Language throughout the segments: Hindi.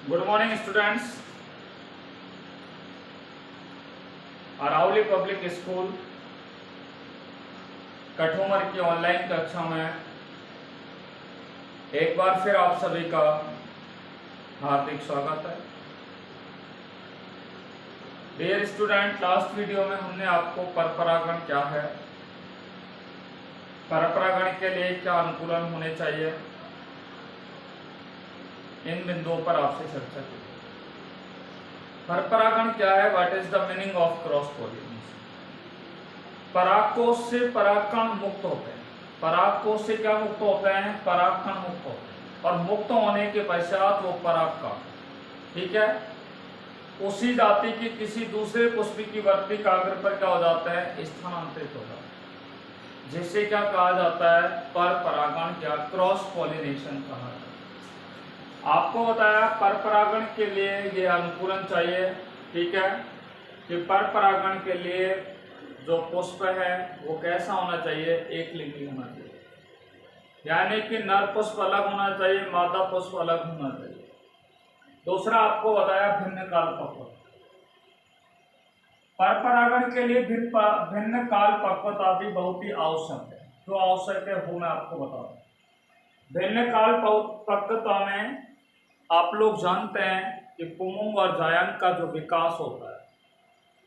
Good morning students. Aravali Public School Kathumar की ऑनलाइन कक्षा में एक बार फिर आप सभी का हार्दिक स्वागत है। डियर स्टूडेंट, लास्ट वीडियो में हमने आपको परपरागण क्या है, परपरागण के लिए क्या अनुकूलन होने चाहिए, इन बिंदुओं पर आपसे चर्चा की। परपरागण क्या है? What is the meaning of cross pollination? परागकोश से परागकण मुक्त होते हैं। परागकोश से क्या मुक्त होते हैं? परागकण मुक्त होते हैं, और मुक्त होने के पश्चात वो परागकण, ठीक है, उसी जाति की किसी दूसरे पुष्प की वर्तिक आग्र पर क्या हो जाता है? स्थानांतरित हो जाता है, जिससे क्या कहा जाता है? परपरागण या क्रॉस पॉलिनेशन कहा जाता है। आपको बताया परपरागण के लिए ये अनुकूलन चाहिए, ठीक है, कि परपरागण के लिए जो पुष्प है वो कैसा होना चाहिए? एक लिंगी होना चाहिए, यानी कि नर पुष्प अलग होना चाहिए, मादा पुष्प अलग होना चाहिए। दूसरा आपको बताया भिन्न काल पक्वता। परपरागण के लिए भिन्न काल पक्वता भी बहुत ही आवश्यक है। जो आवश्यक है वो मैं आपको बता दूं। भिन्न काल पक्वता में आप लोग जानते हैं कि पुंगुंग और जायंग का जो विकास होता है,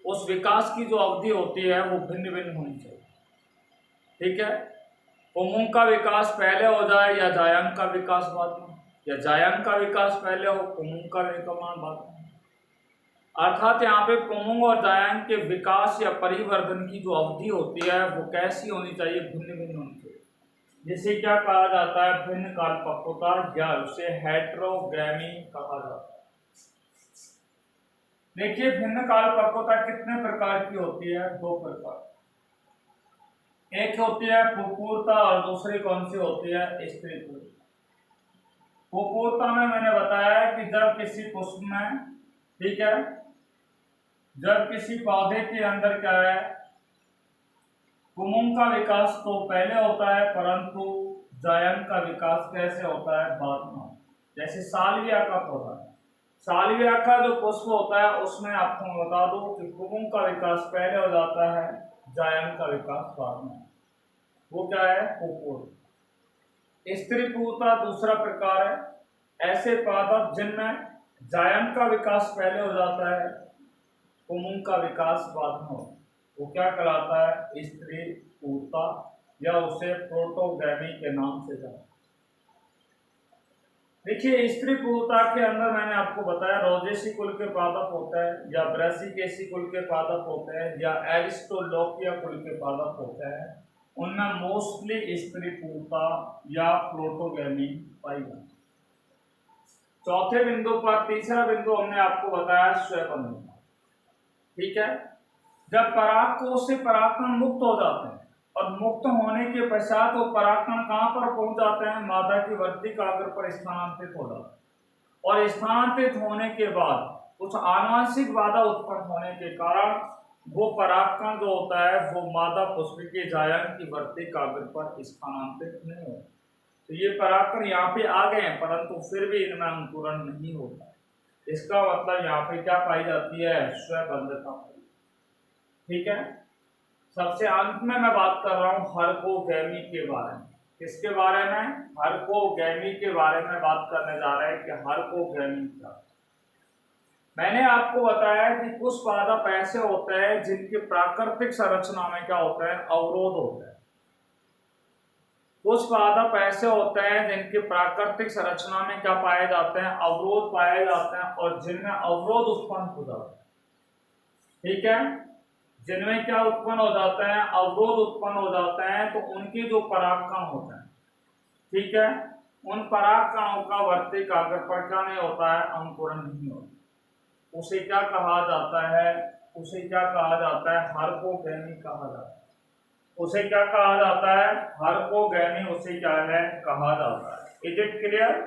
उस विकास की जो अवधि होती है वो भिन्न भिन्न होनी चाहिए, ठीक है। पुंगुंग का विकास पहले हो जाए या जायंग का विकास बाद में, या जायंग का विकास पहले हो पुंगुंग का विकास बाद में। अर्थात यहाँ पे पुंगुंग और जायंग के विकास या परिवर्धन की जो अवधि होती है वो कैसी होनी चाहिए? भिन्न भिन्न होनी चाहिए, जिसे क्या कहा जाता है? भिन्न काल पक्वता, या उसे हेटेरोगैमी कहा जाता है। देखिए, भिन्न काल पक्वता कितने प्रकार की होती है? दो प्रकार। एक होती है पुपूर्ता और दूसरी कौन सी होती है? स्त्रीपूर्ता। पुपूर्ता में मैंने बताया कि जब किसी पुष्प में, ठीक है, जब किसी पौधे के अंदर क्या है, पुंगुंग का विकास तो पहले होता है, परंतु जायंग का विकास कैसे होता है? बाद में। जैसे सालविया का पौधा, सालविया का जो पुष्प होता है उसमें आपको मैं बता दूं कि पुंगुंग का विकास पहले हो जाता है, जायंग का विकास बाद में। वो क्या है? पुपूर्त। स्त्रीपूर्ता दूसरा प्रकार है। ऐसे पादप जिनमें जायंग का विकास पहले हो जाता है, पुंगुंग का विकास बाद में होता है, वो क्या कहलाता है? स्त्रीपूर्ता, या उसे प्रोटोगैमी के नाम से जाना। देखिए, स्त्रीपूर्ता के अंदर मैंने आपको बताया रोजेसी कुल के पादप होते हैं, या ब्रासिकेसी कुल के पादप होते हैं, या एरिस्टोलोकिया कुल के पादप होते हैं। उनमें मोस्टली स्त्रीपूर्ता या प्रोटोगैमी पाई जाती है। चौथे बिंदु पर, तीसरा बिंदु हमने आपको बताया स्वयंभंग, ठीक है। जब परागकोश से परागकण मुक्त हो जाते हैं, और मुक्त होने के पश्चात वो परागकण कहां पर पहुंच जाते हैं? मादा की वर्तिक आग्र पर स्थानांतरित हो जाते हैं, और स्थानांतरित होने के बाद कुछ आनुवंशिक बाधा उत्पन्न होने के कारण वो परागकण जो होता है वो मादा पुष्प के जायंग की वर्तिक आग्र पर स्थानांतरित नहीं होता। तो ये परागकण यहाँ पे आ गए हैं, परंतु फिर भी इनमें अंकुरण नहीं होता। इसका मतलब यहाँ पे क्या पाई जाती है? स्वयंबद्धता, ठीक है। सबसे अंत में मैं बात कर रहा हूं हर्कोगैमी के बारे में। किसके बारे में? हर्कोगैमी के बारे में बात करने जा रहे हैं कि हर्कोगैमी क्या। मैंने आपको बताया कि कुछ पादप ऐसे होते हैं जिनकी प्राकृतिक संरचना में क्या होता है? अवरोध होता है। कुछ पादप ऐसे होते हैं जिनकी प्राकृतिक संरचना में क्या पाए जाते हैं? अवरोध पाए जाते हैं, और जिनमें अवरोध उत्पन्न हो जाता है, ठीक है। जिनमें क्या उत्पन्न हो जाता है? अवरोध उत्पन्न हो जाते हैं। तो उनके जो परागकण होते हैं, ठीक है, उन परागकणों का वर्तिक आग्र पर क्या नहीं होता है? अंकुरण नहीं होता। उसे क्या कहा जाता है? उसे क्या कहा जाता है? हर्कोगैमी कहा जाता है। उसे क्या कहा जाता है? हर्कोगैमी उसे क्या है? कहा जाता है। Is it clear?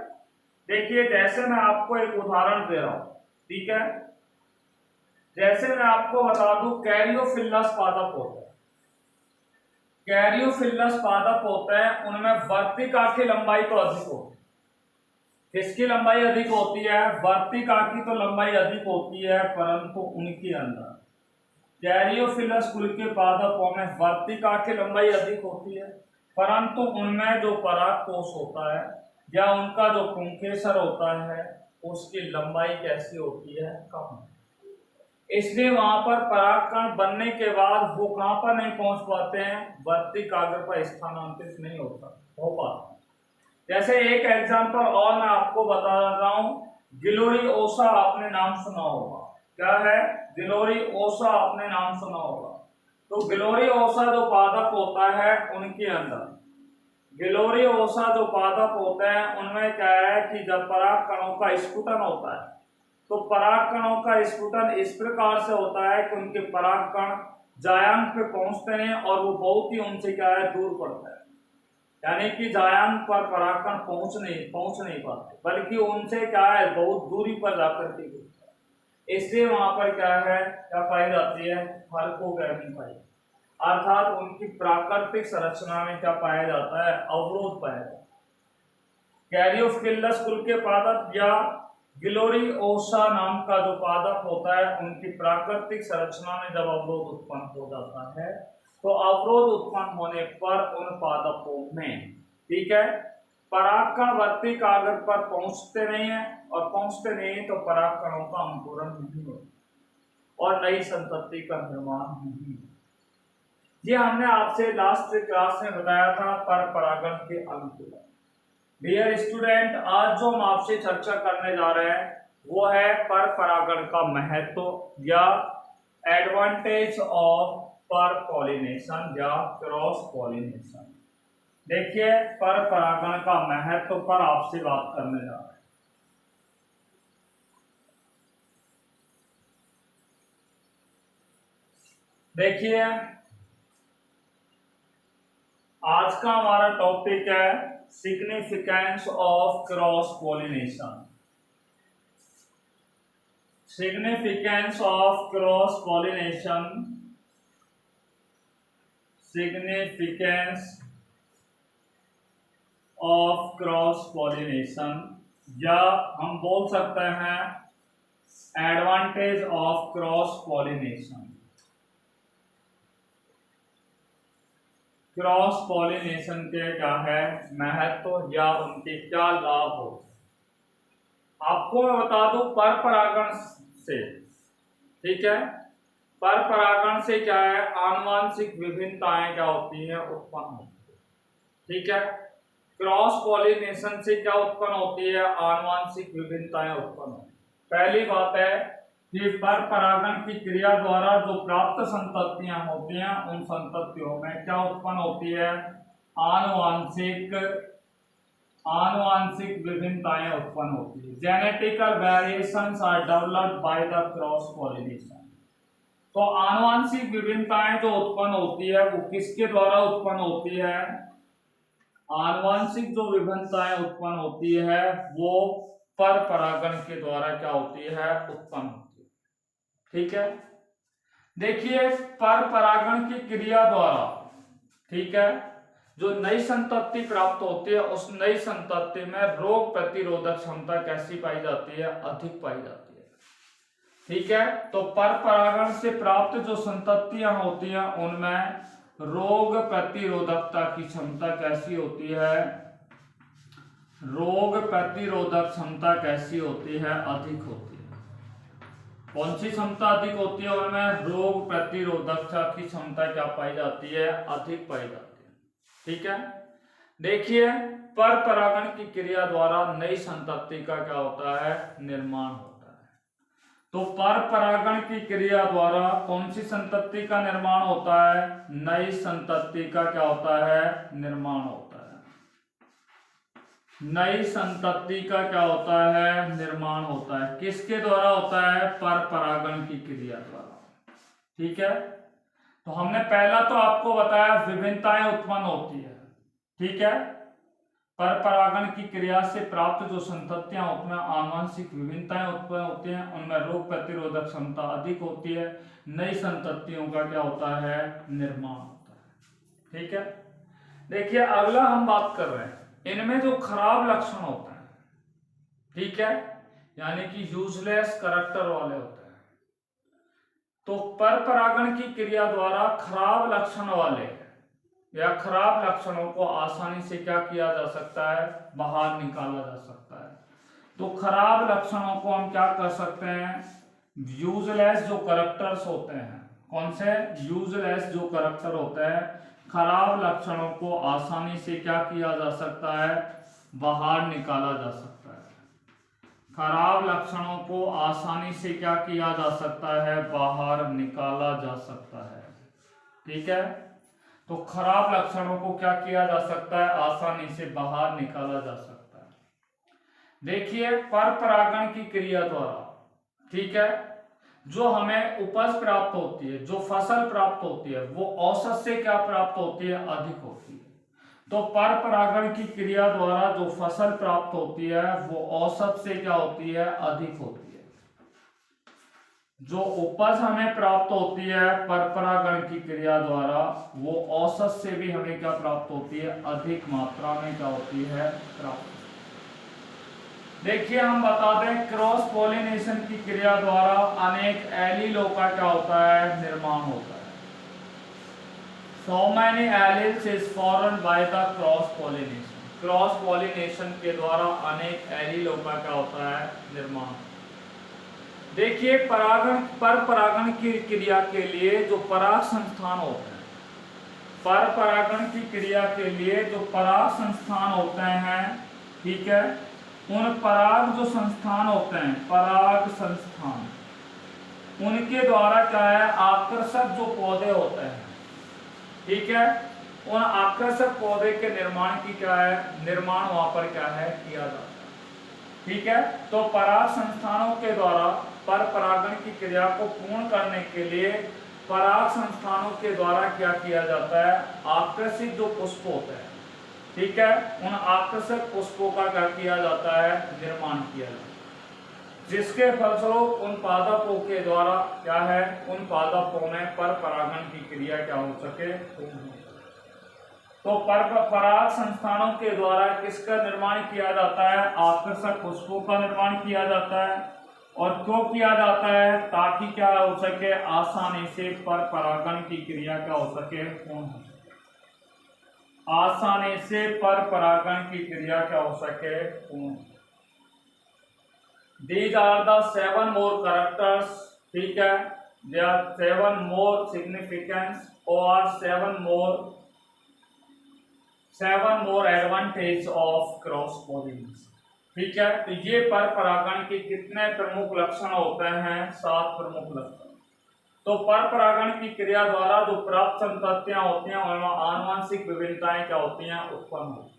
देखिए, जैसे मैं आपको एक उदाहरण दे रहा हूं, ठीक है। जैसे मैं आपको बता दूं, कैरियोफिल्लस पादप होते हैं। कैरियोफिल्लस पादप होते हैं, उनमें वर्तिका की लंबाई तो अधिक होती है, किसकी लंबाई अधिक होती है? वर्तिका की तो लंबाई अधिक होती है, परंतु उनके अंदर कैरियोफिलस कुल के पादपों में वर्तिका की लंबाई अधिक होती है, परंतु उनमें जो परागकोश होता है या उनका जो पुंकेसर होता है उसकी लंबाई कैसी होती है? कम। इसलिए वहां पर परागकण बनने के बाद वो कहां पर नहीं पहुंच पाते हैं? वर्तिकाग्र पर स्थानांतरित नहीं हो पाते। जैसे एक एग्जांपल और मैं आपको बता रहा हूं, गिलोरी ओसा आपने नाम सुना होगा। क्या है? गिलोरी ओसा आपने नाम सुना होगा। तो गिलोरी ओसा जो पादप होता है उनके अंदर गिलोरी ओसा जो पादप होते हैं उनमें क्या है कि जब पराग कणों का स्फुटन होता है तो पराग कणों का स्फुटन इस प्रकार से होता है कि उनके पराग कण जायांग पे पहुंचते हैं और वो बहुत ही उनसे क्या है दूर पड़ता है, यानी कि जायांग पर परागकण पहुंच नहीं पाते, बल्कि उनसे क्या है बहुत दूरी पर जाकर के गिरता है। इसलिए वहां पर क्या है, क्या पाई जाती है? फाल्कोगैमी पाई, अर्थात उनकी प्राकृतिक संरचना में क्या पाया जाता है? अवरोध पाया जाता है। कैरियोफिलस कुल के पादप या गिलोरी ओसा नाम का जो पादप होता है उनकी प्राकृतिक संरचना में जब अवरोध उत्पन्न हो जाता है तो अवरोध उत्पन्न होने पर उन पादपों में, ठीक है, परागकण वर्तिकाग्र पर पहुंचते नहीं है, और पहुंचते नहीं तो परागकणों का अंकुरण नहीं होता और नई संतति का निर्माण नहीं होता। ये हमने आपसे लास्ट क्लास में बताया था पर परागण के अनुकूलन। डियर स्टूडेंट, आज जो हम आपसे चर्चा करने जा रहे हैं वो है पर परागण का महत्व या एडवांटेज ऑफ पर पॉलिनेशन या क्रॉस पॉलिनेशन। देखिए, पर परागण का महत्व पर आपसे बात करने जा रहे हैं। देखिए, आज का हमारा टॉपिक है significance of cross pollination. Significance of cross pollination, significance of cross pollination, या हम बोल सकते हैं advantage of cross pollination. Cross pollination के क्या है महत्व या उनके क्या लाभ हो। आपको मैं बता दूं पर परागण से, ठीक है, पर परागण से क्या है आनुवांशिक विभिन्नताएं क्या होती हैं? उत्पन्न होती है, ठीक है। क्रॉस पॉलिनेशन से क्या उत्पन्न होती है? आनुवांशिक विभिन्नताएं उत्पन्न होती है। पहली बात है कि पर परागण की क्रिया द्वारा जो प्राप्त संततियां होती हैं उन संततियों में क्या उत्पन्न होती है? आनुवांशिक विभिन्नताएं उत्पन्न होती है। Genetical variations are developed by the cross pollination. तो आनुवांशिक विभिन्नताएं जो उत्पन्न होती है वो किसके द्वारा उत्पन्न होती है? आनुवांशिक जो विभिन्नताएं उत्पन्न होती है वो पर परागण के द्वारा क्या होती है? उत्पन्न होती है, ठीक है। देखिए, पर परागण की क्रिया द्वारा, ठीक है, जो नई संतति प्राप्त होती है उस नई संतति में रोग प्रतिरोधक क्षमता कैसी पाई जाती है? अधिक पाई जाती है, ठीक है। तो पर परागण से प्राप्त जो संततियां होती हैं उनमें रोग प्रतिरोधकता की क्षमता कैसी होती है? रोग प्रतिरोधक क्षमता कैसी होती है? अधिक होती है। कौन सी क्षमता अधिक होती है? उनमें रोग प्रतिरोधकता की क्षमता क्या पाई जाती है? अधिक पाई जाती है, ठीक है। देखिए, पर परागण की क्रिया द्वारा नई संतति का क्या होता है? निर्माण होता है। तो पर परागण की क्रिया द्वारा कौन सी संतति का निर्माण होता है? नई संतति का क्या होता है? निर्माण होता है। नई संतति का क्या होता है? निर्माण होता है। किसके द्वारा होता है? पर परागण की क्रिया द्वारा, ठीक है। तो हमने पहला तो आपको बताया विभिन्नताएं उत्पन्न होती है, ठीक है। पर परागण की क्रिया से प्राप्त जो संततियां होती हैं आनुवंशिक विभिन्नताएं उत्पन्न होती हैं, उनमें रोग प्रतिरोधक क्षमता अधिक होती है। नई संततियों का क्या होता है? निर्माण होता है, ठीक है। देखिए, अगला हम बात कर रहे हैं इनमें जो खराब लक्षण होता है, ठीक है, यानी कि यूजलेस करैक्टर वाले होते हैं। तो पर परागण की क्रिया द्वारा खराब लक्षण वाले या खराब लक्षणों को आसानी से क्या किया जा सकता है, बाहर निकाला जा सकता है। तो खराब लक्षणों को हम क्या कर सकते हैं, यूजलेस जो करैक्टर्स होते हैं, कौन से यूजलेस जो करैक्टर होते हैं, खराब लक्षणों को आसानी से क्या किया जा सकता है, बाहर निकाला जा सकता है। खराब लक्षणों को आसानी से क्या किया जा सकता है, बाहर निकाला जा सकता है। ठीक है, तो खराब लक्षणों को क्या किया जा सकता है, आसानी से बाहर निकाला जा सकता है। देखिए पर परागण की क्रिया द्वारा, ठीक है, जो हमें उपज प्राप्त होती है, जो फसल प्राप्त होती है, वो औसत से क्या प्राप्त होती है, अधिक होती है। तो पर परागण की क्रिया द्वारा जो फसल प्राप्त होती है वो औसत से क्या होती है, अधिक होती है। जो उपज हमें प्राप्त होती है पर परागण की क्रिया द्वारा, वो औसत से भी हमें क्या प्राप्त होती है, अधिक मात्रा में क्या होती है, प्राप्त। देखिए हम बता दें, क्रॉस पॉलिनेशन की क्रिया द्वारा अनेक एलीलों का क्या होता है, निर्माण होता है। So many alleles is formed by the cross pollination. Cross pollination के द्वारा अनेक एलीलों का क्या होता है, निर्माण। देखिए परागण, पर परागण की क्रिया के लिए जो पराग संस्थान होते हैं, पर परागण की क्रिया के लिए जो पराग संस्थान होते हैं, ठीक है, उन पराग जो संस्थान होते हैं, पराग संस्थान, उनके द्वारा क्या है, आकर्षक जो पौधे होते हैं, ठीक है, उन आकर्षक पौधे के निर्माण की क्या है, निर्माण वहां पर क्या है, किया जाता है। ठीक है, तो पराग संस्थानों के द्वारा पर परागण की क्रिया को पूर्ण करने के लिए पराग संस्थानों के द्वारा क्या किया जाता है, आकर्षित जो पुष्प होते हैं, ठीक है, उन आकर्षक पुष्पों का क्या किया जाता है, निर्माण किया जाता है, जिसके फलस्वरूप उन पादपों के द्वारा क्या है, उन पादपों में पर परागण की क्रिया क्या हो सके, तो पर पराग संस्थानों के द्वारा किसका निर्माण किया जाता है, आकर्षक पुष्पों का निर्माण किया जाता है। और क्यों किया जाता है, ताकि क्या हो सके, आसानी से पर परागण की क्रिया क्या हो सके, आसानी से पर परागण की क्रिया क्या हो सके, These are the 7 more characters, ठीक है, there are 7 more significance or 7 more advantage of cross pollination। ठीक है, तो ये पर परागण के कितने प्रमुख लक्षण होते हैं, 7 प्रमुख लक्षण। तो पर परागण की क्रिया द्वारा जो प्राप्त संततियां होती हैं उनमें आनुवंशिक विभिन्नताएं क्या होती हैं, उत्पन्न होती हैं।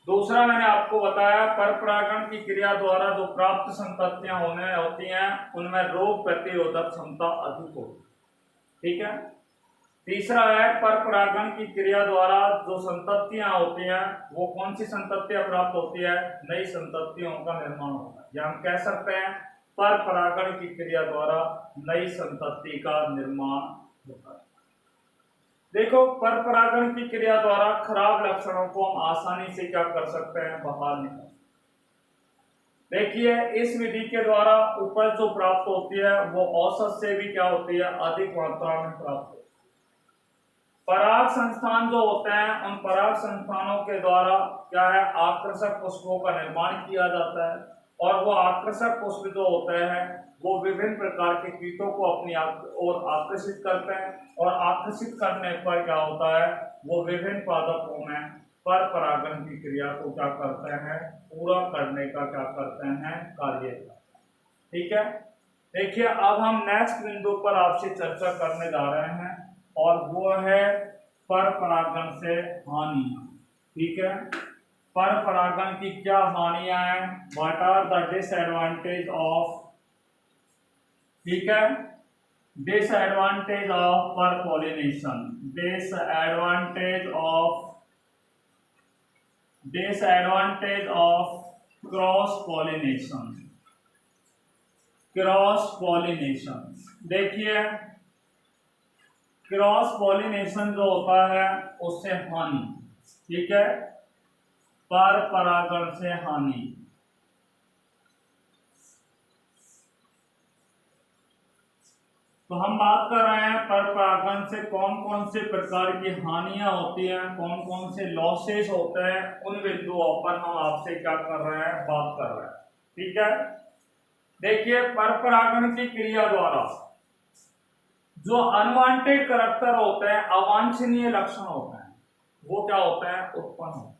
दूसरा मैंने आपको बताया, पर परागण की क्रिया द्वारा जो प्राप्त संततियां होने होती हैं उनमें रोग प्रतिरोधक क्षमता अधिक होती है। ठीक है, तीसरा है, पर परागण की क्रिया द्वारा जो संततियां होती हैं वो कौन सी संततियां प्राप्त होती है, नई संततियों का निर्माण होता है, या हम कह सकते हैं पर परागण की क्रिया द्वारा नई संतति का निर्माण होता है। देखो पर परागण की क्रिया द्वारा खराब लक्षणों को हम आसानी से क्या कर सकते हैं, बाहर निकाल। देखिए इस विधि के द्वारा उपज जो प्राप्त होती है वो औसत से भी क्या होती है, अधिक मात्रा में प्राप्त होती है। पराग संस्थान जो होते हैं उन पराग संस्थानों के द्वारा क्या है, आकर्षक पुष्पों का निर्माण किया जाता है, और वो आकर्षक पुष्प जो होते हैं वो विभिन्न प्रकार के कीटों को अपनी ओर आकर्षित करते हैं, और आकर्षित करने पर क्या होता है, वो विभिन्न पादपों में पर परागण की क्रिया को क्या करते हैं, पूरा करने का क्या करते हैं, कार्य। ठीक है, देखिए अब हम नेक्स्ट बिंदु पर आपसे चर्चा करने जा रहे हैं, और वो है पर परागण से हानि। ठीक है, पर परागण की क्या हानियां हैं, what are the disadvantage of, ठीक है, डिसएडवांटेज ऑफ पर pollination, disadvantage of cross pollination, cross pollination. देखिए क्रॉस पॉलिनेशन जो होता है उससे हानि, ठीक है, पर परागण से हानि। तो हम बात कर रहे हैं पर परागण से कौन कौन से प्रकार की हानियां होती हैं, कौन कौन से लॉसेस होते हैं, उन बिंदुओं पर हम आपसे क्या कर रहे हैं, बात कर रहे हैं। ठीक है, देखिए पर परागण की क्रिया द्वारा जो अनवांटेड करैक्टर होते हैं, अवांछनीय लक्षण होते हैं, वो क्या होते हैं, उत्पन्न होते हैं।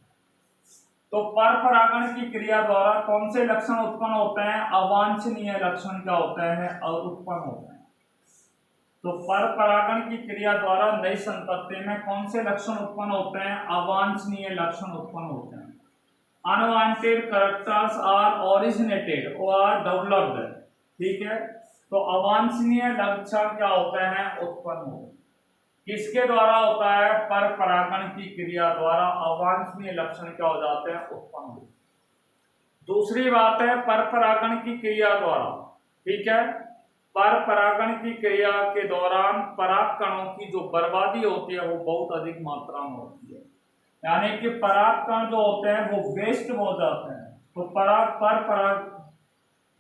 तो पर परागण की क्रिया द्वारा कौन से लक्षण उत्पन्न होते हैं, अवांछनीय लक्षण क्या होते हैं और उत्पन्न होते हैं। तो पर परागण की क्रिया द्वारा नई संतति में कौन से लक्षण उत्पन्न होते हैं, अवांछनीय लक्षण उत्पन्न होते हैं। अनवांटेड कैरेक्टर्स आर ओरिजिनेटेड और डेवलप्ड। ठीक है, तो अवांछनीय लक्षण क्या होते हैं, उत्पन्न होते हैं। किसके द्वारा होता है, पर परागण की क्रिया द्वारा अवांछनीय लक्षण क्या हो जाते हैं, उत्पन्न होते हैं। दूसरी बात है पर परागण की क्रिया द्वारा, ठीक है, पर परागण की क्रिया के दौरान पराग कणों की जो बर्बादी होती है वो बहुत अधिक मात्रा में होती है, यानी कि पराग कण जो होते हैं वो वेस्ट हो जाते हैं। तो पराग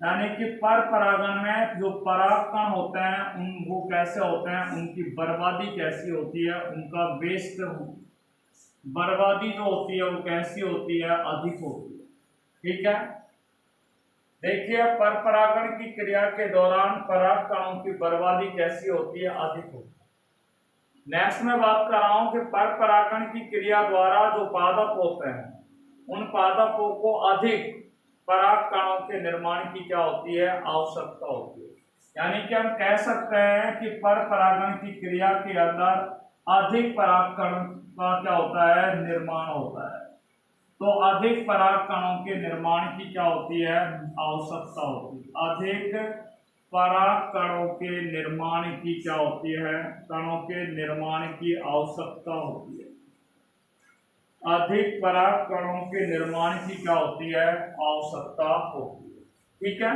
यानी कि पर परागण में जो पराग कण होते हैं उन वो कैसे होते हैं, उनकी बर्बादी कैसी होती है, उनका वेस्ट बर्बादी जो होती है वो कैसी होती है, अधिक होती है। ठीक है, देखिए पर परागण की क्रिया के दौरान पराग कणों की बर्बादी कैसी होती है, अधिक होती है। नेक्स्ट में बात कर रहा हूं कि पर परागण की क्रिया द्वारा जो पादप होते हैं उन पादपों को अधिक पराग कणों के निर्माण की क्या होती है, आवश्यकता होती है। यानी कि हम कह सकते हैं कि पर परागण की क्रिया के अंदर अधिक पराग कण का क्या होता है, निर्माण होता है। तो अधिक पराग कणों के निर्माण की क्या होती है, आवश्यकता होती है। अधिक पराग कणों के निर्माण की क्या होती है, कणों के निर्माण की आवश्यकता होती है। अधिक पराग कणों के निर्माण की क्या होती है, आवश्यकता होती है। ठीक है,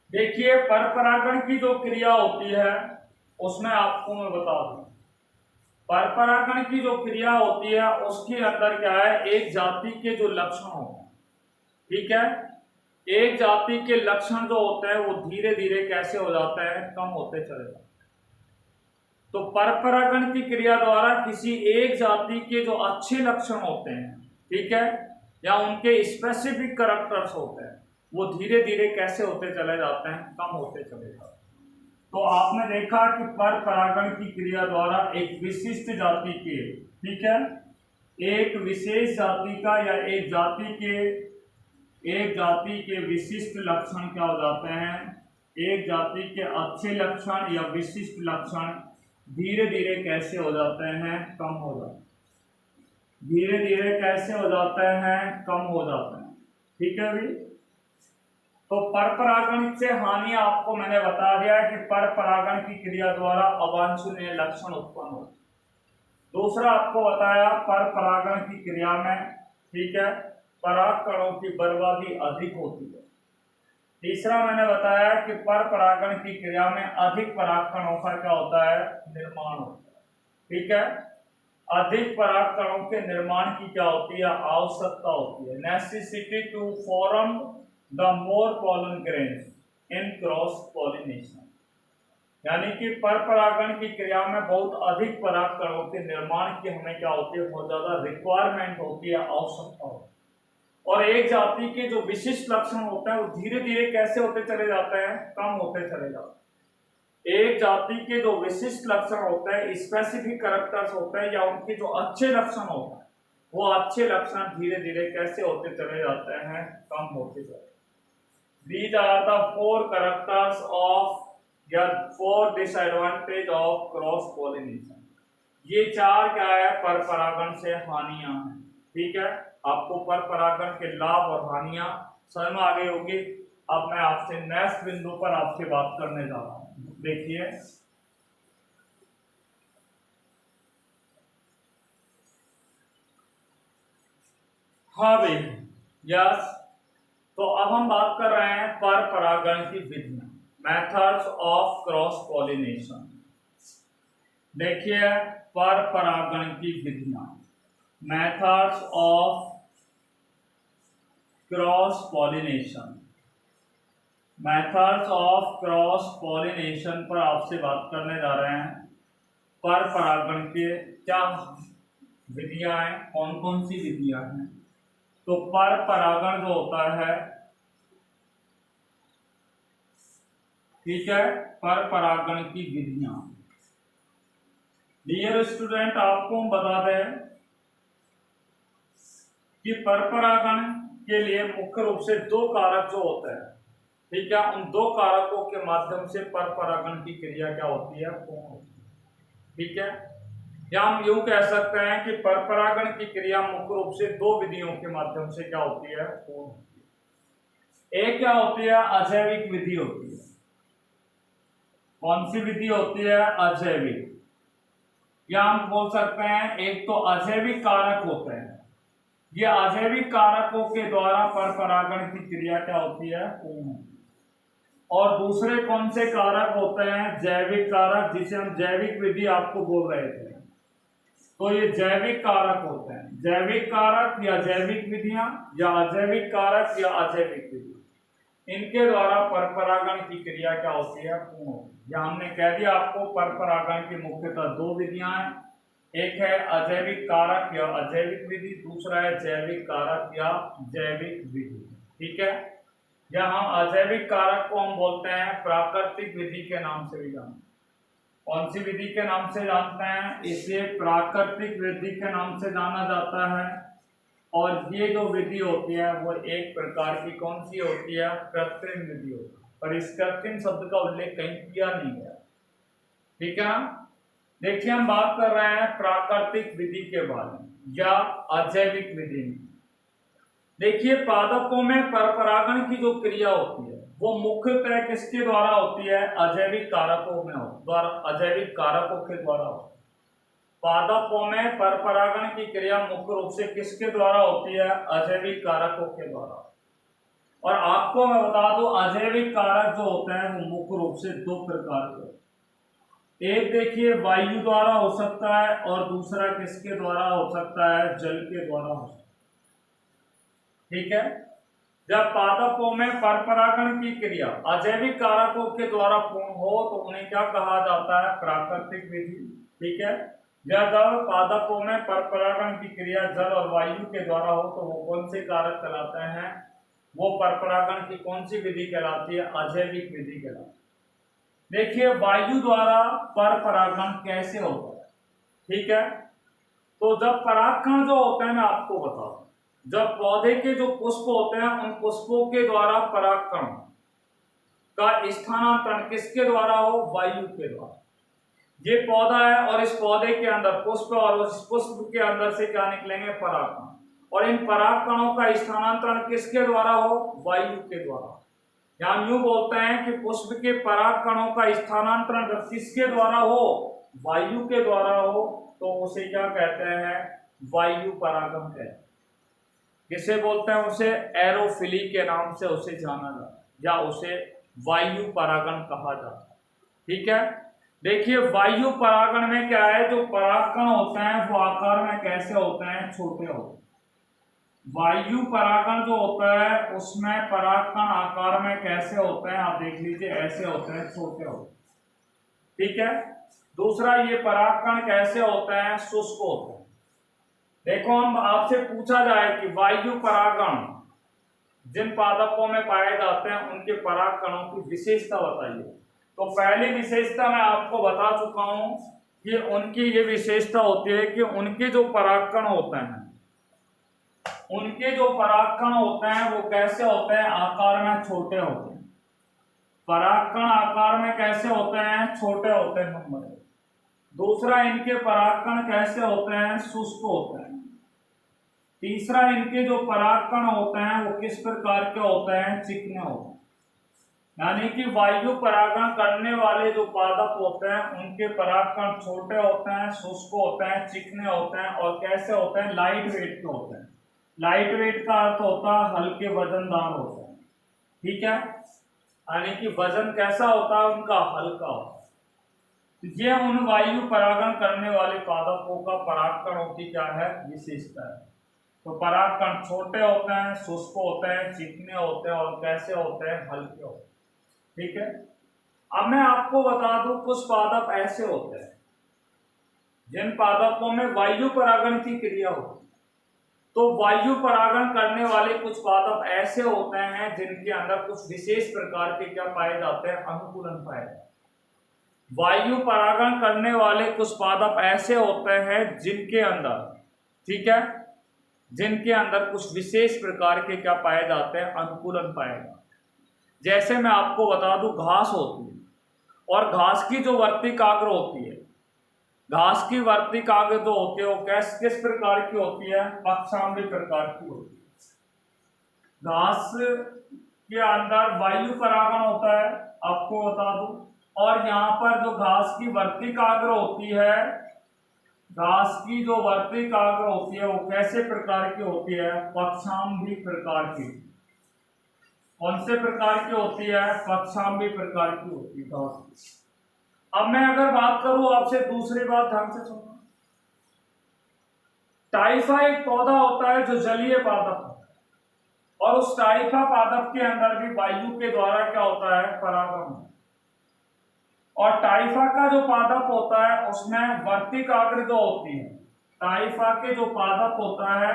देखिए पर परागण की जो क्रिया होती है उसमें आपको मैं बता दूं, पर परागण की जो क्रिया होती है उसके अंदर क्या है, एक जाति के जो लक्षण होते हैं, ठीक है, एक जाति के लक्षण जो होते हैं वो धीरे धीरे कैसे हो जाते हैं, कम होते चले जाते हैं। तो पर परागण की क्रिया द्वारा किसी एक जाति के जो अच्छे लक्षण होते हैं, ठीक है, या उनके स्पेसिफिक कैरेक्टर्स होते हैं, वो धीरे धीरे कैसे होते चले जाते हैं, कम होते चले जाते हैं। तो आपने देखा कि पर परागण की क्रिया द्वारा एक विशिष्ट जाति के, ठीक है, एक विशेष जाति का या एक जाति के विशिष्ट लक्षण क्या हो जाते हैं, एक जाति के अच्छे लक्षण या विशिष्ट लक्षण धीरे धीरे कैसे हो जाते हैं, कम हो जाते हैं। धीरे धीरे कैसे हो जाते हैं, कम हो जाते हैं। ठीक है भी, तो पर परागण से हानि आपको मैंने बता दिया है कि पर परागण की क्रिया द्वारा अवांछनीय लक्षण उत्पन्न होते। दूसरा आपको बताया पर परागण की क्रिया में, ठीक है, पराग कणों की बर्बादी अधिक होती है। तीसरा मैंने बताया कि पर परागण की क्रिया में अधिक पराग कणों का क्या होता है, निर्माण होता है। ठीक है, अधिक पराग कणों के निर्माण की क्या होती है, आवश्यकता होती है। Necessity to form the more pollen grains in cross pollination, यानी कि पर परागण की क्रिया में बहुत अधिक पराग कणों के निर्माण की हमें क्या होती है, बहुत ज्यादा रिक्वायरमेंट होती है, आवश्यकता होती है। और एक जाति के जो विशिष्ट लक्षण होते हैं वो धीरे धीरे कैसे होते चले जाते हैं, कम होते चले जाते हैं। एक जाति के जो विशिष्ट लक्षण होते हैं, स्पेसिफिक कैरेक्टर्स होते हैं, या उनके जो अच्छे लक्षण होते हैं, वो अच्छे लक्षण धीरे धीरे कैसे होते चले जाते हैं, कम होते चले। These are the four characters of या four disadvantage of cross pollination। ये चार क्या है, पर परागण से हानियां हैं। ठीक है, आपको पर परागण के लाभ और हानियां समझ में आ गई होगी। अब मैं आपसे नेक्स्ट बिंदु पर आपसे बात करने जा रहा हूं। देखिए, हाँ भाई, यस, तो अब हम बात कर रहे हैं पर परागण की विधियां, मेथड्स ऑफ क्रॉस पॉलिनेशन। देखिए, पर परागण की विधियां, methods of cross pollination. Methods of cross pollination पर आपसे बात करने जा रहे हैं। पर परागण के क्या विधियां हैं, कौन कौन सी विधियां हैं। तो पर परागण जो होता है, ठीक है, पर परागण की विधियां। डियर स्टूडेंट, आपको हम बता दें कि पर परागण के लिए मुख्य रूप से दो कारक जो होते हैं, ठीक है, उन दो कारकों के माध्यम से पर परागण की क्रिया क्या होती है, पूर्ण होती है। ठीक है, या हम यूं कह सकते हैं कि पर परागण की क्रिया मुख्य रूप से दो विधियों के माध्यम से क्या होती है, पूर्ण होती है। एक क्या होती है, अजैविक विधि होती है। कौन सी विधि होती है, अजैविक। या हम बोल सकते हैं एक तो अजैविक कारक होते हैं, ये अजैविक कारकों के द्वारा पर परागण की क्रिया क्या होती है, पूर्ण होती है। और दूसरे कौन से कारक होते हैं, जैविक कारक, जिसे हम जैविक विधि आपको बोल रहे थे। तो ये जैविक कारक होते हैं, जैविक कारक या जैविक विधियां, या अजैविक कारक या अजैविक विधि, इनके द्वारा पर परागण की क्रिया क्या होती है, पूर्ण होती है। या हमने कह दिया आपको पर परागण की मुख्यतः दो विधियां हैं, एक है अजैविक कारक या अजैविक विधि, दूसरा है जैविक कारक या जैविक विधि। ठीक है, या हम अजैविक कारक को हम बोलते हैं प्राकृतिक विधि के नाम से भी जानते हैं। कौन सी विधि के नाम से जानते हैं, इसे प्राकृतिक विधि के नाम से जाना जाता है। और ये जो विधि होती है वो एक प्रकार की कौन सी होती है, कृत्रिम विधि होती है, पर इस कृत्रिम शब्द का उल्लेख कहीं किया नहीं गया। ठीक है, देखिए हम बात कर रहे हैं प्राकृतिक विधि के बारे में या अजैविक विधि में। देखिए पादपों में पर परागण की जो क्रिया होती है वो मुख्यतः किसके द्वारा होती है, अजैविक कारकों में द्वारा, अजैविक कारकों के द्वारा होती है। पादपों में पर परागण की क्रिया मुख्य रूप से किसके द्वारा होती है, अजैविक कारकों के द्वारा। और आपको मैं बता दूं अजैविक कारक जो होते हैं वो मुख्य रूप से दो प्रकार के, एक देखिए वायु द्वारा हो सकता है और दूसरा किसके द्वारा हो सकता है, जल के द्वारा हो सकता है। ठीक है, जब पादपों में पर परागण की क्रिया अजैविक कारकों के द्वारा पूर्ण हो तो उन्हें क्या कहा जाता है, प्राकृतिक विधि। ठीक है, जब पादपों में पर परागण की क्रिया जल और वायु के द्वारा हो तो वो कौन से कारक कहलाते हैं, वो पर परागण की कौन सी विधि कहलाती है, अजैविक विधि कहलाती है। देखिए वायु द्वारा पर परागण कैसे होता है। ठीक है, तो जब परागकण जो होते हैं मैं आपको बताऊं, जब पौधे के जो पुष्प होते हैं उन पुष्पों के द्वारा परागकण का स्थानांतरण किसके द्वारा हो, वायु के द्वारा। ये पौधा है और इस पौधे के अंदर पुष्प, और उस पुष्प के अंदर से क्या निकलेंगे, परागकण, और इन परागकणों का स्थानांतरण किसके द्वारा हो, वायु के द्वारा। हम यूं बोलते हैं कि पुष्प के परागकणों का स्थानांतरण जब किसके द्वारा हो, वायु के द्वारा हो, तो उसे क्या कहते हैं, वायु परागण कहते हैं। किसे बोलते हैं, उसे एरोफिली के नाम से उसे जाना जाता है, या उसे वायु परागण कहा जाता है। ठीक है, देखिए वायु परागण में क्या है, जो परागकण होते हैं वो आकार में कैसे होते हैं, छोटे होते हैं। वायु परागण जो होता है उसमें परागकण आकार में कैसे होते हैं, आप देख लीजिए, ऐसे होते हैं, छोटे होते हैं। ठीक है, दूसरा ये परागकण कैसे होते हैं, शुष्क होते हैं। देखो हम आपसे पूछा जाए कि वायु परागण जिन पादपों में पाए जाते हैं उनके परागकणों की विशेषता बताइए। तो पहली विशेषता मैं आपको बता चुका हूं कि उनकी ये विशेषता होती है कि उनके जो परागकण होते हैं, उनके जो परागकण होते हैं वो कैसे होते हैं, आकार में छोटे होते हैं। परागकण आकार में कैसे होते हैं, छोटे होते हैं नंबर एक। दूसरा इनके परागकण कैसे होते हैं, शुष्क होते हैं। तीसरा इनके जो परागकण होते हैं वो किस प्रकार के होते हैं, चिकने होते हैं। यानी कि वायु परागण करने वाले जो पादप होते हैं उनके परागकण छोटे होते हैं, शुष्क होते हैं, चिकने होते हैं, और कैसे होते हैं, लाइट वेट के होते हैं। लाइट वेट का अर्थ होता है हल्के वजनदार होते हैं। ठीक है, यानी कि वजन कैसा होता है उनका, हल्का होता है। ये उन वायु परागण करने वाले पादपों का परागकणों की क्या है, विशेषता है। तो परागकण छोटे होते हैं, शुष्क होते हैं, चिकने होते हैं, और कैसे होते हैं, हल्के होते हैं। ठीक है। अब मैं आपको बता दूं कुछ पादप ऐसे होते हैं जिन पादपों में वायु परागण की क्रिया होती है। तो वायु परागण करने वाले कुछ पादप ऐसे होते हैं जिनके अंदर कुछ विशेष प्रकार के क्या पाए जाते हैं, अनुकूलन पाए जाते हैं। वायु परागण करने वाले कुछ पादप ऐसे होते हैं जिनके अंदर, ठीक है, जिनके अंदर कुछ विशेष प्रकार के क्या पाए जाते हैं, अनुकूलन पाए जाते हैं। जैसे मैं आपको बता दूं, घास होती है और घास की जो वर्तिकाग्र होती है, घास की वर्तिकाग्र जो होती है वो किस प्रकार की होती है, पक्षांगी प्रकार की होती है। घास के अंदर वायु परागण होता है, आपको बता दूं, और यहाँ पर जो घास की वर्तिकाग्र होती है, घास की जो वर्तिकाग्र होती है वो कैसे प्रकार की होती है, पक्षांगी प्रकार की। कौन से प्रकार की होती है, पक्षांगी प्रकार की होती है घास। अब मैं अगर बात करूं आपसे, दूसरी बात ध्यान से सुनना, टाइफा एक पौधा होता है जो जलीय पादप है, और उस टाइफा पादप के अंदर भी वायु के द्वारा क्या होता है, परागण। और टाइफा का जो पादप होता है उसमें वर्तिकाग्र जो होती है, टाइफा के जो पादप होता है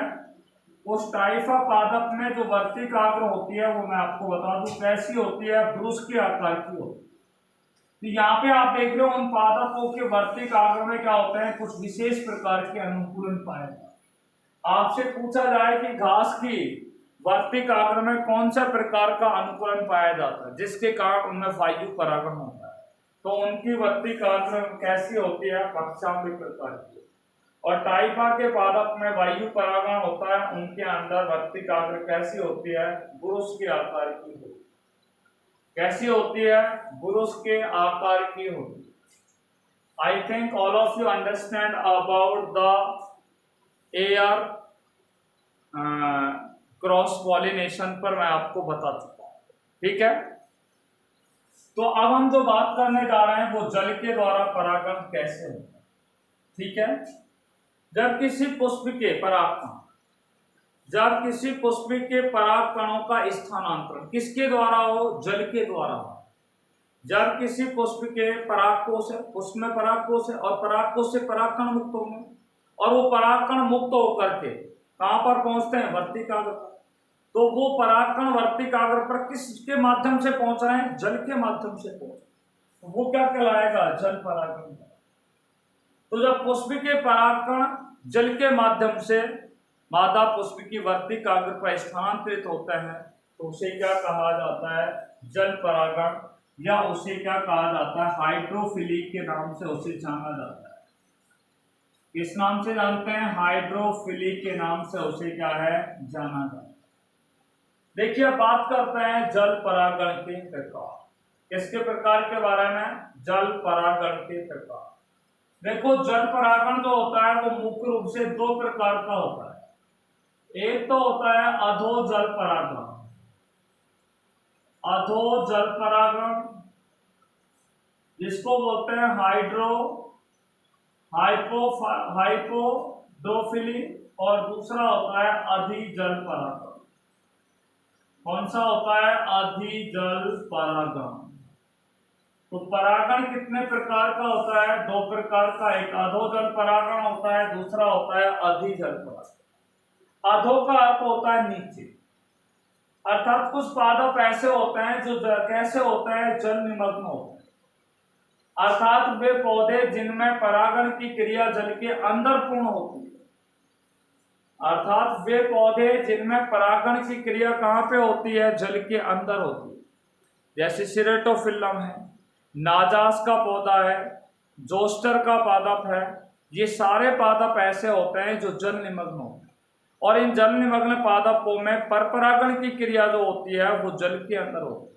उस टाइफा पादप में जो वर्तिकाग्र होती है वो मैं आपको बता दूं कैसी होती है, ब्रुश के आकार की होती है। तो यहाँ पे आप देख रहे हो उन पादपों के वर्तिकाग्र में क्या होते हैं, कुछ विशेष प्रकार के अनुकूलन पाए जाते हैं। आपसे पूछा जाए कि घास की वर्तिकाग्र में कौन सा प्रकार का अनुकूलन पाया जाता है जिसके कारण उनमें वायु परागण होता है, तो उनकी वर्तिकाग्र कैसी होती है, पक्षांगी प्रकार की। और टाइफा के पादप में वायु परागण होता है, उनके अंदर वर्तिकाग्र कैसी होती है, बुरुश के आकार की होती है। कैसी होती है, बुरुश के आकार की होती है। I think all of you understand about the air cross pollination पर मैं आपको बता चुका हूं, ठीक है। तो अब हम जो बात करने जा रहे हैं वो जल के द्वारा परागण कैसे होता है, ठीक है। जब किसी पुष्प के परागकण, जब किसी पुष्प के पराग कणों का स्थानांतरण किसके द्वारा हो, जल के द्वारा हो। जब किसी पुष्प के परागकोश है, उसमें परागकोश है और परागकोश से परागकण मुक्त होंगे, और वो परागकण मुक्त होकर के कहां पर पहुंचते हैं, वर्तिकाग्र पर। तो वो परागकण वर्तिकाग्र पर किसके माध्यम से पहुंच रहे हैं, जल के माध्यम से पहुंच, तो वो क्या कहलाएगा, जल परागण। तो जब पुष्प के परागकण जल के माध्यम से मादा पुष्प की वर्तिकाग्र पर स्थानांतरित होते हैं तो उसे क्या कहा जाता है, जल परागण, या उसे क्या कहा जाता है, हाइड्रोफिली के नाम से उसे जाना जाता है। किस नाम से जानते हैं, हाइड्रोफिली के नाम से उसे क्या है, जाना जाता है। देखिए बात करते हैं जल परागण के प्रकार। किसके प्रकार के बारे में, जल परागण के प्रकार। देखो जल परागण जो होता है वो मुख्य रूप से दो प्रकार का होता है। एक तो होता है अधो जल परागण, अधो जल परागण जिसको बोलते हैं हाइपोड्रोफिली, और दूसरा होता है अधि जल परागण। कौन सा होता है, अधि जल परागण। तो परागण कितने प्रकार का होता है, दो प्रकार का, एक अधो जल परागण होता है, दूसरा होता है अधि जल परागण। अधो का अर्थ होता है नीचे, अर्थात कुछ पादप ऐसे होते हैं जो कैसे होते हैं, जल निमग्न होते हैं, अर्थात वे पौधे जिनमें परागण की क्रिया जल के अंदर पूर्ण होती है, अर्थात वे पौधे जिनमें परागण की क्रिया कहां पे होती है, जल के अंदर होती है। जैसे सिरेटोफिल्लम है, नाजास का पौधा है, जोस्टर का पादप है, ये सारे पादप ऐसे होते हैं जो जल निमग्न होते हैं। और इन जल निमग्न पादपों में परपरागण की क्रिया जो होती है वो जल के अंदर होती है,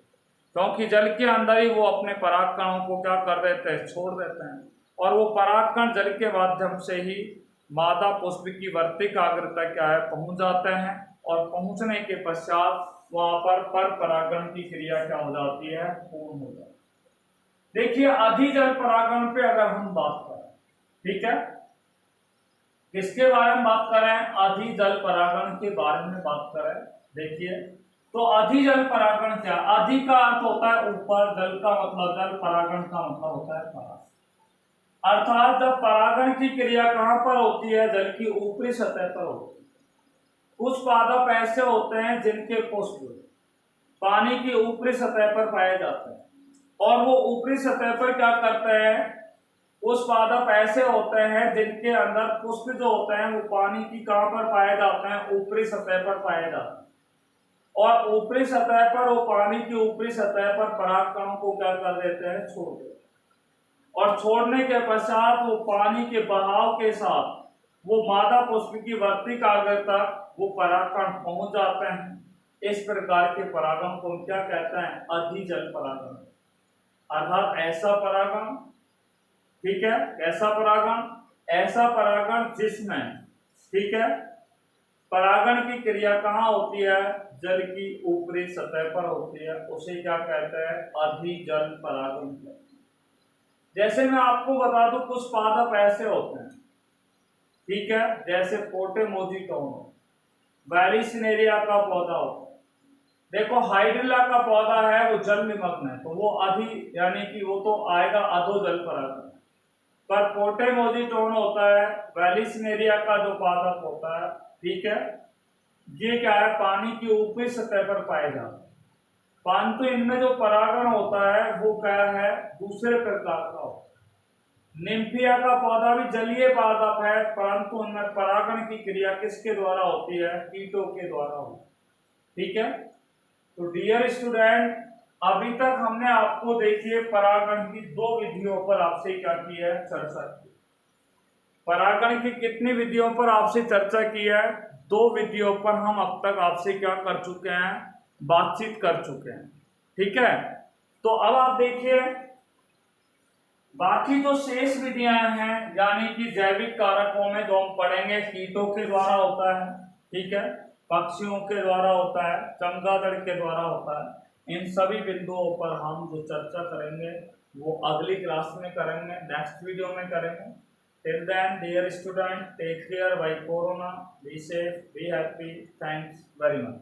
क्योंकि जल के अंदर ही वो अपने परागकणों को क्या कर देते हैं, छोड़ देते हैं, और वो परागकण जल के माध्यम से ही मादा पुष्प की वर्तिकाग्रता क्या है, पहुंच जाते हैं, और पहुंचने के पश्चात वहां पर परागण की क्रिया क्या हो जाती है, पूर्ण हो जाती है। देखिए अधि जल परागण पे अगर हम बात करें, ठीक है, किसके बारे में बात करें, अधि जल परागण के बारे में बात करें। देखिए तो अधिजल परागण क्या? अधि का अर्थ होता है ऊपर, जल का मतलब जल, परागण का मतलब होता है पराग। अर्थात जब परागण की क्रिया कहां पर होती है? जल की ऊपरी सतह पर होती है। कुछ पादप ऐसे होते हैं जिनके पुष्प पानी की ऊपरी सतह पर पाए जाते हैं, और वो ऊपरी सतह पर क्या करते हैं? कुछ पादप ऐसे होते हैं जिनके अंदर पुष्प जो होते हैं वो पानी की कहां पर पाए जाते हैं? ऊपरी सतह पर पाए जाते हैं, और ऊपरी सतह पर वो पानी की ऊपरी सतह पर पराग कणों को क्या कर देते हैं? छोड़ देते हैं, और छोड़ने के पश्चात वो पानी के बहाव के साथ वो मादा पुष्प की वर्ती कागज तक वो परागकण पहुंच जाते हैं। इस प्रकार के परागण को क्या कहते हैं? अधिजल परागण। अर्थात ऐसा परागण, ठीक है, कैसा परागण? ऐसा परागण जिसमें, ठीक है, परागण की क्रिया कहां होती है? जल की ऊपरी सतह पर होती है, उसे क्या कहते हैं? अधिजल परागण कहते हैं। जैसे मैं आपको बता दूं, कुछ पादप ऐसे होते हैं, ठीक है, जैसे पोटेमोजिटोन, वैलिसिनेरिया का पौधा होता है। देखो हाइड्रिला का पौधा है वो जल निमग्न है, तो वो अधि यानी कि वो तो आएगा अधोजल परागण। पर पोटेमोजिटोन होता है, वैलिसिनेरिया का जो पादप होता है, ठीक है, ये क्या है? पानी की ऊपरी सतह पर पाए जाते हैं, परंतु इनमें जो परागण होता है वो क्या है? दूसरे प्रकार का होता है। निम्फिया का पौधा भी जलीय पादप है, परंतु उनमें परागण की क्रिया किसके द्वारा होती है? कीटों के द्वारा होती है, ठीक है। तो डियर स्टूडेंट, अभी तक हमने आपको देखिए परागण की दो विधियों पर आपसे क्या की है? चर्चा की। परागण की कितनी विधियों पर आपसे चर्चा की है? दो विधियों पर हम अब तक आपसे क्या कर चुके हैं? बातचीत कर चुके हैं, ठीक है। तो अब आप देखिए बाकी जो शेष विधियां हैं, यानी कि जैविक कारकों में जो हम पढ़ेंगे, कीटों के द्वारा होता है, ठीक है, पक्षियों के द्वारा होता है, चमगादड़ के द्वारा होता है। इन सभी बिंदुओं पर हम जो चर्चा करेंगे वो अगली क्लास में करेंगे, नेक्स्ट वीडियो में करेंगे। Till then dear student, take care, bye corona, be safe, be happy, thanks very much.